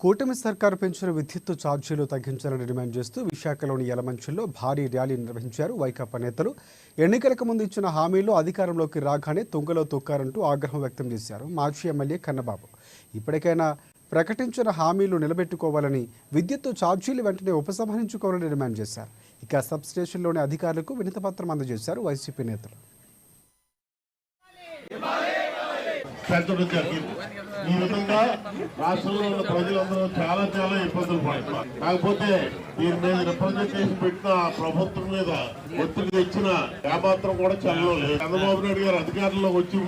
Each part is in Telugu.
కూటమి సర్కారు పెంచిన విద్యుత్ ఛార్జీలు తగ్గించాలని డిమాండ్ చేస్తూ విశాఖలోని యలమంచిలో భారీ ర్యాలీ నిర్వహించారు వైకాపా నేతలు. ఎన్నికలకు ముందు ఇచ్చిన హామీలు అధికారంలోకి రాగానే తుంగలో తొక్కారంటూ ఆగ్రహం వ్యక్తం చేశారు మాజీ ఎమ్మెల్యే కన్నబాబు. ఇప్పటికైనా ప్రకటించిన హామీలు నిలబెట్టుకోవాలని, విద్యుత్ ఛార్జీలు వెంటనే ఉపసంహరించుకోవాలని డిమాండ్ చేశారు. ఇక సబ్ స్టేషన్లోని అధికారులకు వినతిపత్రం అందజేశారు వైసీపీ నేతలు. ఈ విధంగా రాష్ట్రంలో ఉన్న ప్రజలందరూ చాలా ఇబ్బందులు పడుతున్నారు. కాకపోతే దీని మీద రిప్రజెంటేషన్ పెట్టిన ప్రభుత్వం మీద ఒత్తిడి తెచ్చిన ఏమాత్రం కూడా చల్లడం లేదు. చంద్రబాబు నాయుడు గారు అధికారంలోకి వచ్చి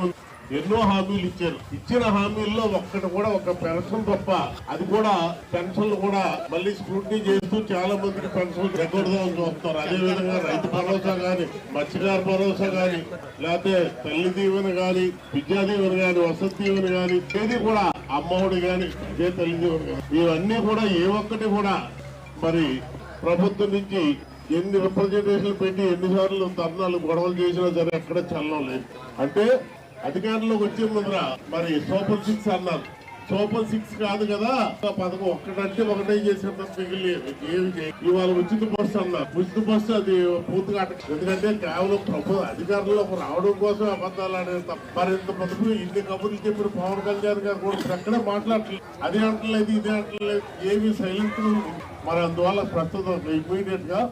ఎన్నో హామీలు ఇచ్చారు. ఇచ్చిన హామీల్లో ఒక్కటి కూడా ఒక పెన్షన్ తప్ప, అది కూడా పెన్షన్లు కూడా మళ్ళీ స్క్రూటినీ చేస్తూ చాలా మందికి పెన్షన్ ఎగ్గొడదామని చూస్తున్నారు. అదేవిధంగా రైతు భరోసా గాని, మత్స్యకార భరోసా గాని, లేకపోతే తల్లి దీవెన గాని, విద్యా దీవెన గాని, వసతి దీవెన గాని, ఏది కూడా అమ్మఒడి గాని, ఇదే తల్లి దీవెన గాని, ఇవన్నీ కూడా ఏ ఒక్కటి కూడా మరి ప్రభుత్వం నుంచి ఎన్ని రిప్రజెంటేషన్లు పెట్టి ఎన్నిసార్లు ధర్నాలు గొడవలు చేసినా సరే ఎక్కడ చల్లడం లేదు. అంటే అధికారంలోకి వచ్చే ముందర మరి సూపర్ 6 అన్నారు. సూపర్ 6 కాదు కదా పథకం, ఒక్కటంటే ఒకటే చేసేంత మిగిలిలేదు. ఏమి ఇవాళ ఉచిత బస్సు అన్నారు. ఉచిత బస్సు అది పూర్తిగా ఎందుకంటే కేవలం ప్రభుత్వ అధికారంలోకి రావడం కోసం అబద్ధాలు అనేది తప్ప, మరింత పథకం ఇన్ని కబుర్లు చెప్పిన పవన్ కళ్యాణ్ గారు కూడా ఎక్కడే మాట్లాడలేదు. అది అంటలేదు, ఇదే అంటలేదు, ఏమి సైలెంట్. మరి అందువల్ల ప్రస్తుతం ఇమీడియట్ గా